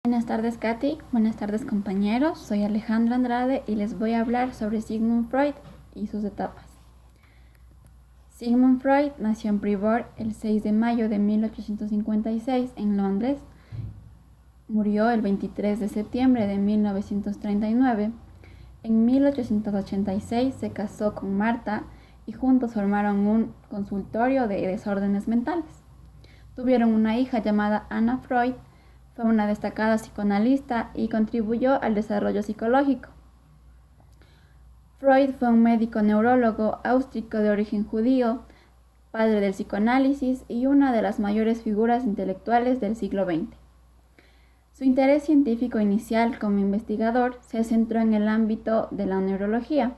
Buenas tardes, Katy. Buenas tardes, compañeros. Soy Alejandra Andrade y les voy a hablar sobre Sigmund Freud y sus etapas. Sigmund Freud nació en Preburn el 6 de mayo de 1856 en Londres. Murió el 23 de septiembre de 1939. En 1886 se casó con Martha y juntos formaron un consultorio de desórdenes mentales. Tuvieron una hija llamada Anna Freud. Fue una destacada psicoanalista y contribuyó al desarrollo psicológico. Freud fue un médico neurólogo austríaco de origen judío, padre del psicoanálisis y una de las mayores figuras intelectuales del siglo XX. Su interés científico inicial como investigador se centró en el ámbito de la neurología.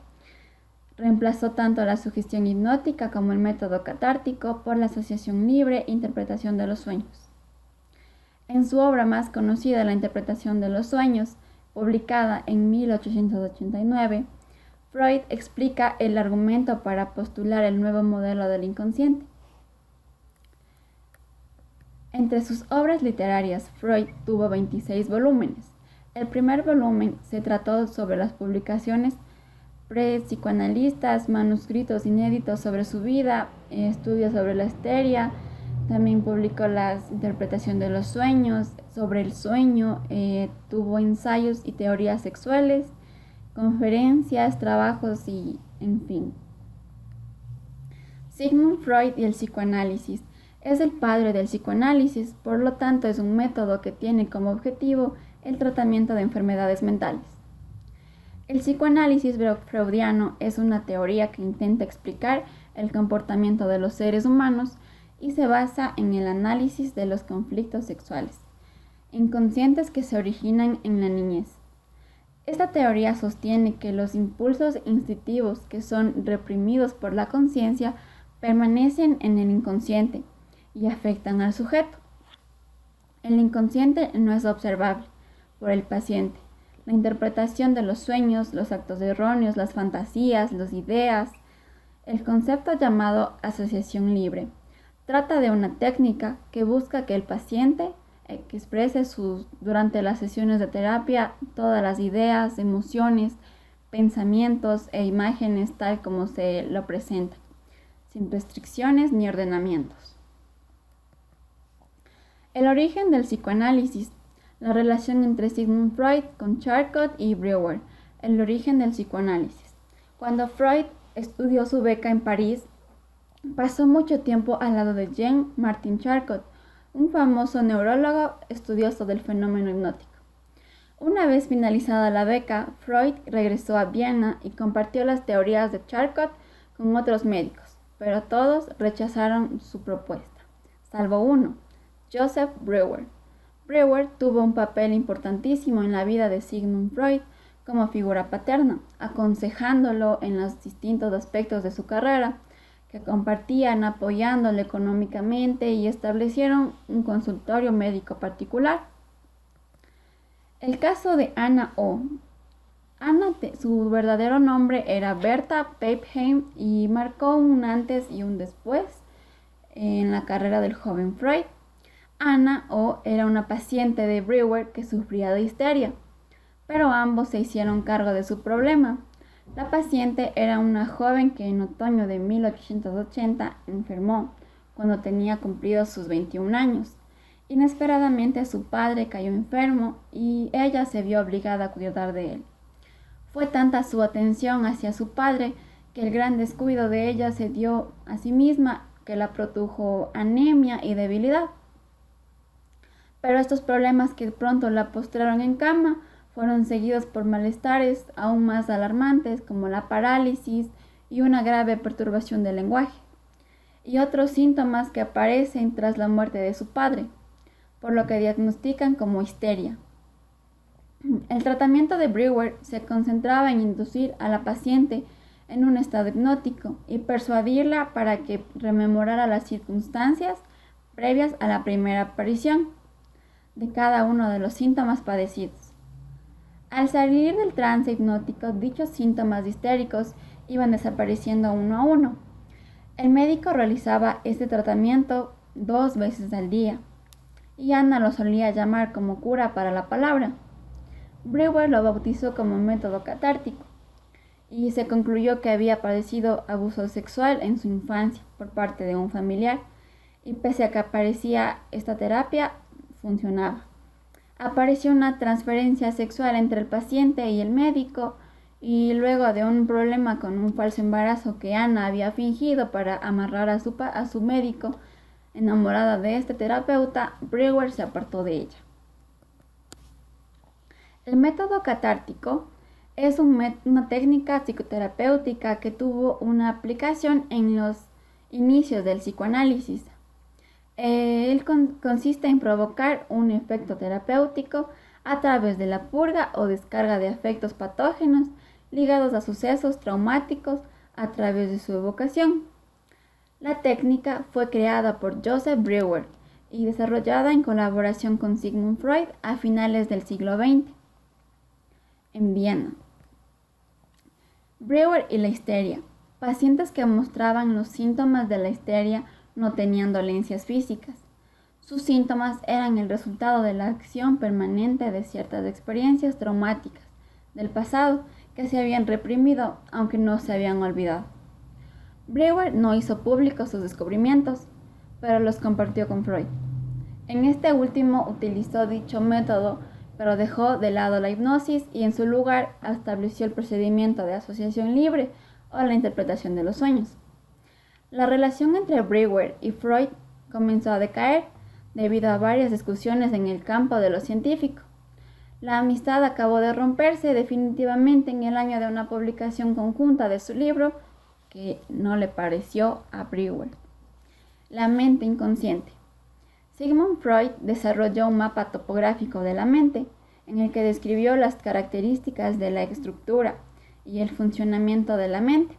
Reemplazó tanto la sugestión hipnótica como el método catártico por la asociación libre e interpretación de los sueños. En su obra más conocida, La interpretación de los sueños, publicada en 1889, Freud explica el argumento para postular el nuevo modelo del inconsciente. Entre sus obras literarias, Freud tuvo 26 volúmenes. El primer volumen se trató sobre las publicaciones pre-psicoanalistas, manuscritos inéditos sobre su vida, estudios sobre la histeria. También publicó la interpretación de los sueños, sobre el sueño, tuvo ensayos y teorías sexuales, conferencias, trabajos y en fin. Sigmund Freud y el psicoanálisis. Es el padre del psicoanálisis, por lo tanto es un método que tiene como objetivo el tratamiento de enfermedades mentales. El psicoanálisis freudiano es una teoría que intenta explicar el comportamiento de los seres humanos y se basa en el análisis de los conflictos sexuales inconscientes que se originan en la niñez. Esta teoría sostiene que los impulsos instintivos que son reprimidos por la conciencia permanecen en el inconsciente y afectan al sujeto. El inconsciente no es observable por el paciente. La interpretación de los sueños, los actos erróneos, las fantasías, las ideas, el concepto llamado asociación libre. Trata de una técnica que busca que el paciente que exprese durante las sesiones de terapia todas las ideas, emociones, pensamientos e imágenes tal como se lo presentan, sin restricciones ni ordenamientos. El origen del psicoanálisis, la relación entre Sigmund Freud con Charcot y Breuer, el origen del psicoanálisis. Cuando Freud estudió su beca en París, pasó mucho tiempo al lado de Jean-Martin Charcot, un famoso neurólogo estudioso del fenómeno hipnótico. Una vez finalizada la beca, Freud regresó a Viena y compartió las teorías de Charcot con otros médicos, pero todos rechazaron su propuesta, salvo uno, Joseph Breuer. Breuer tuvo un papel importantísimo en la vida de Sigmund Freud como figura paterna, aconsejándolo en los distintos aspectos de su carrera, que compartían apoyándole económicamente y establecieron un consultorio médico particular. El caso de Anna O. Anna, su verdadero nombre era Bertha Pappenheim y marcó un antes y un después en la carrera del joven Freud. Anna O era una paciente de Breuer que sufría de histeria, pero ambos se hicieron cargo de su problema. La paciente era una joven que en otoño de 1880 enfermó cuando tenía cumplidos sus 21 años. Inesperadamente su padre cayó enfermo y ella se vio obligada a cuidar de él. Fue tanta su atención hacia su padre que el gran descuido de ella se dio a sí misma que la produjo anemia y debilidad. Pero estos problemas que pronto la postraron en cama fueron seguidos por malestares aún más alarmantes como la parálisis y una grave perturbación del lenguaje, y otros síntomas que aparecen tras la muerte de su padre, por lo que diagnostican como histeria. El tratamiento de Breuer se concentraba en inducir a la paciente en un estado hipnótico y persuadirla para que rememorara las circunstancias previas a la primera aparición de cada uno de los síntomas padecidos. Al salir del trance hipnótico, dichos síntomas histéricos iban desapareciendo uno a uno. El médico realizaba este tratamiento 2 veces al día y Anna lo solía llamar como cura para la palabra. Brewer lo bautizó como método catártico y se concluyó que había padecido abuso sexual en su infancia por parte de un familiar y pese a que aparecía esta terapia, funcionaba. Apareció una transferencia sexual entre el paciente y el médico y luego de un problema con un falso embarazo que Anna había fingido para amarrar a su médico, enamorada de este terapeuta, Brewer se apartó de ella. El método catártico es una técnica psicoterapéutica que tuvo una aplicación en los inicios del psicoanálisis. Consiste en provocar un efecto terapéutico a través de la purga o descarga de afectos patógenos ligados a sucesos traumáticos a través de su evocación. La técnica fue creada por Joseph Brewer y desarrollada en colaboración con Sigmund Freud a finales del siglo XX en Viena. Brewer y la histeria. Pacientes que mostraban los síntomas de la histeria no tenían dolencias físicas. Sus síntomas eran el resultado de la acción permanente de ciertas experiencias traumáticas del pasado que se habían reprimido, aunque no se habían olvidado. Brewer no hizo públicos sus descubrimientos, pero los compartió con Freud. En este último utilizó dicho método, pero dejó de lado la hipnosis y en su lugar estableció el procedimiento de asociación libre o la interpretación de los sueños. La relación entre Brewer y Freud comenzó a decaer debido a varias discusiones en el campo de lo científico. La amistad acabó de romperse definitivamente en el año de una publicación conjunta de su libro que no le pareció a Brewer. La mente inconsciente. Sigmund Freud desarrolló un mapa topográfico de la mente en el que describió las características de la estructura y el funcionamiento de la mente.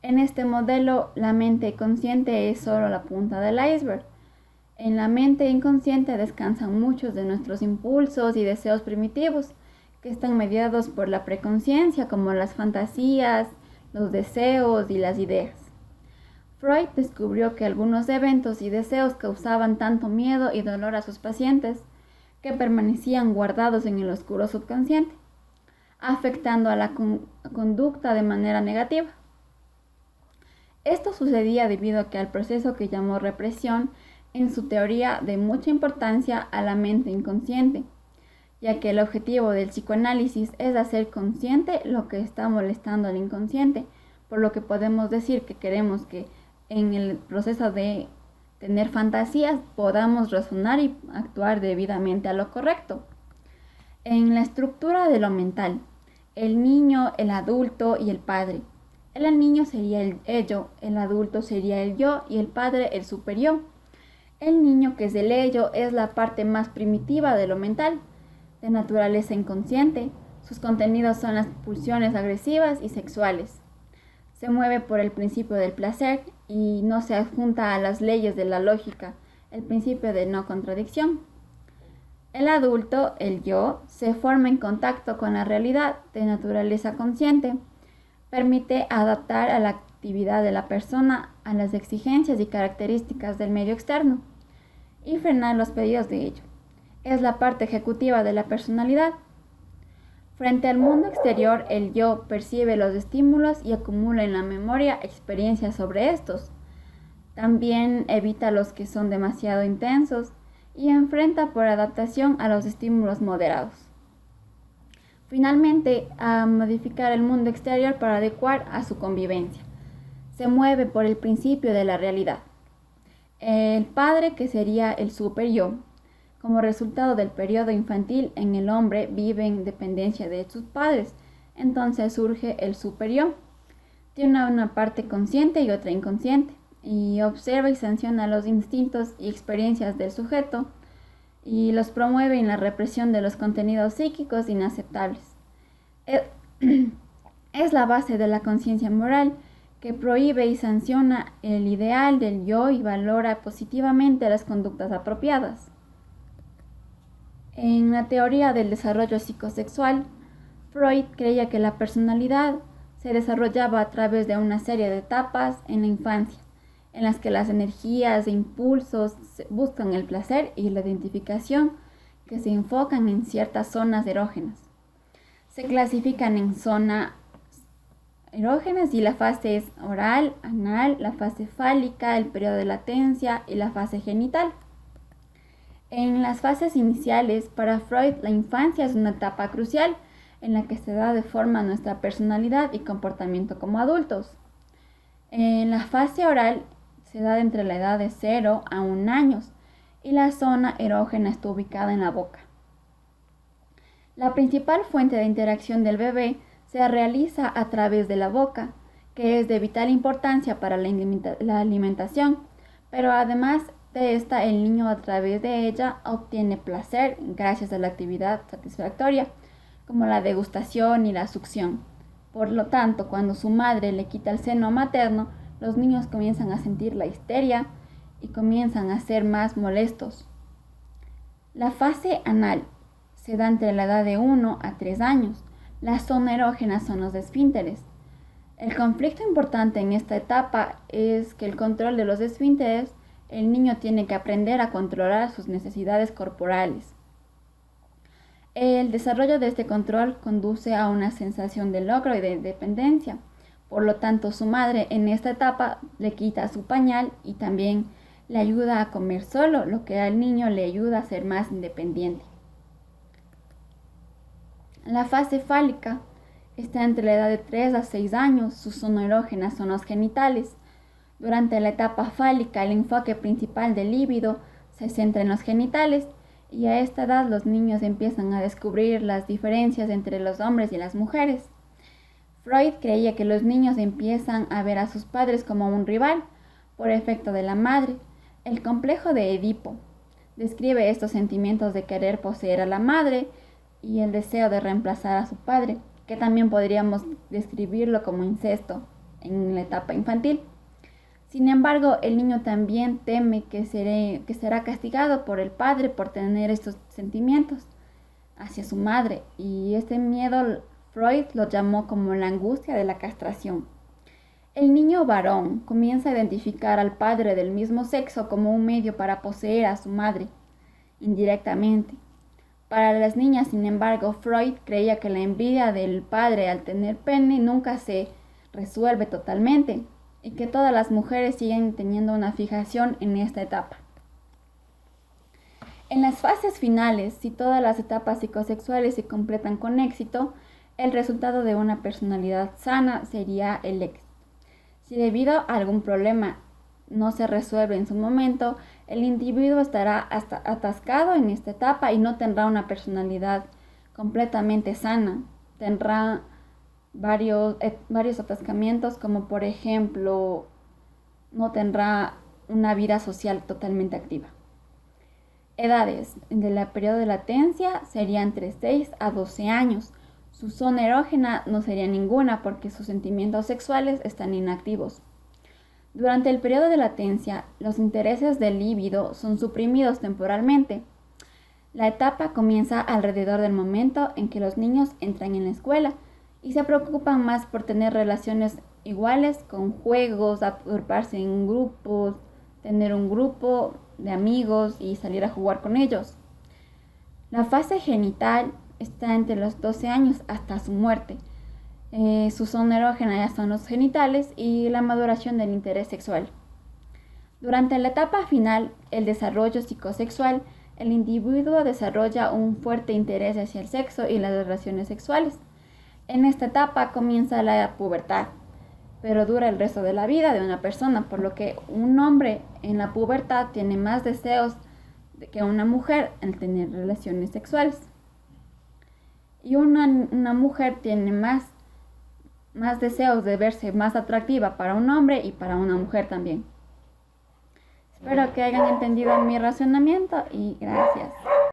En este modelo, la mente consciente es solo la punta del iceberg. En la mente inconsciente descansan muchos de nuestros impulsos y deseos primitivos, que están mediados por la preconciencia, como las fantasías, los deseos y las ideas. Freud descubrió que algunos eventos y deseos causaban tanto miedo y dolor a sus pacientes que permanecían guardados en el oscuro subconsciente, afectando a la conducta de manera negativa. Esto sucedía debido a que al proceso que llamó represión, en su teoría de mucha importancia a la mente inconsciente, ya que el objetivo del psicoanálisis es hacer consciente lo que está molestando al inconsciente, por lo que podemos decir que queremos que en el proceso de tener fantasías podamos razonar y actuar debidamente a lo correcto. En la estructura de lo mental, el niño, el adulto y el padre. El niño sería el ello, el adulto sería el yo y el padre el superior. El niño, que es el ello, es la parte más primitiva de lo mental, de naturaleza inconsciente. Sus contenidos son las pulsiones agresivas y sexuales. Se mueve por el principio del placer y no se adjunta a las leyes de la lógica, el principio de no contradicción. El adulto, el yo, se forma en contacto con la realidad de naturaleza consciente. Permite adaptar a la actividad de la persona a las exigencias y características del medio externo y frenar los pedidos de ello. Es la parte ejecutiva de la personalidad. Frente al mundo exterior, el yo percibe los estímulos y acumula en la memoria experiencias sobre estos. También evita los que son demasiado intensos y enfrenta por adaptación a los estímulos moderados. Finalmente, a modificar el mundo exterior para adecuar a su convivencia. Se mueve por el principio de la realidad. El padre, que sería el super yo, como resultado del periodo infantil en el hombre vive en dependencia de sus padres, entonces surge el super yo. Tiene una parte consciente y otra inconsciente, y observa y sanciona los instintos y experiencias del sujeto, y los promueve en la represión de los contenidos psíquicos inaceptables. Es la base de la conciencia moral, que prohíbe y sanciona el ideal del yo y valora positivamente las conductas apropiadas. En la teoría del desarrollo psicosexual, Freud creía que la personalidad se desarrollaba a través de una serie de etapas en la infancia, en las que las energías e impulsos buscan el placer y la identificación, que se enfocan en ciertas zonas erógenas. Se clasifican en zonas erógenas y la fase es oral, anal, la fase fálica, el periodo de latencia y la fase genital. En las fases iniciales, para Freud, la infancia es una etapa crucial en la que se da de forma nuestra personalidad y comportamiento como adultos. En la fase oral se da entre la edad de 0 a 1 año y la zona erógena está ubicada en la boca. La principal fuente de interacción del bebé se realiza a través de la boca, que es de vital importancia para la alimentación, pero además de esta, el niño a través de ella obtiene placer gracias a la actividad satisfactoria, como la degustación y la succión. Por lo tanto, cuando su madre le quita el seno materno, los niños comienzan a sentir la histeria y comienzan a ser más molestos. La fase anal se da entre la edad de 1 a 3 años. La zona erógena son los esfínteres. El conflicto importante en esta etapa es que el control de los esfínteres, el niño tiene que aprender a controlar sus necesidades corporales. El desarrollo de este control conduce a una sensación de logro y de independencia. Por lo tanto, su madre en esta etapa le quita su pañal y también le ayuda a comer solo, lo que al niño le ayuda a ser más independiente. La fase fálica está entre la edad de 3 a 6 años. Su zona erógena son los genitales. Durante la etapa fálica, el enfoque principal del líbido se centra en los genitales y a esta edad los niños empiezan a descubrir las diferencias entre los hombres y las mujeres. Freud creía que los niños empiezan a ver a sus padres como un rival por efecto de la madre. El complejo de Edipo describe estos sentimientos de querer poseer a la madre y el deseo de reemplazar a su padre, que también podríamos describirlo como incesto en la etapa infantil. Sin embargo, el niño también teme que será castigado por el padre por tener estos sentimientos hacia su madre, y este miedo Freud lo llamó como la angustia de la castración. El niño varón comienza a identificar al padre del mismo sexo como un medio para poseer a su madre, indirectamente. Para las niñas, sin embargo, Freud creía que la envidia del padre al tener pene nunca se resuelve totalmente y que todas las mujeres siguen teniendo una fijación en esta etapa. En las fases finales, si todas las etapas psicosexuales se completan con éxito, el resultado de una personalidad sana sería el éxito. Si debido a algún problema no se resuelve en su momento, el individuo estará atascado en esta etapa y no tendrá una personalidad completamente sana. Tendrá varios atascamientos, como por ejemplo, no tendrá una vida social totalmente activa. Edades de la periodo de latencia serían entre 6 a 12 años. Su zona erógena no sería ninguna porque sus sentimientos sexuales están inactivos. Durante el periodo de latencia, los intereses del líbido son suprimidos temporalmente. La etapa comienza alrededor del momento en que los niños entran en la escuela y se preocupan más por tener relaciones iguales con juegos, agruparse en grupos, tener un grupo de amigos y salir a jugar con ellos. La fase genital está entre los 12 años hasta su muerte. Su zona erógena ya son los genitales y la maduración del interés sexual. Durante la etapa final, el desarrollo psicosexual, el individuo desarrolla un fuerte interés hacia el sexo y las relaciones sexuales. En esta etapa comienza la pubertad, pero dura el resto de la vida de una persona, por lo que un hombre en la pubertad tiene más deseos que una mujer al tener relaciones sexuales. Y una mujer tiene más deseos de verse más atractiva para un hombre y para una mujer también. Espero que hayan entendido mi razonamiento y gracias.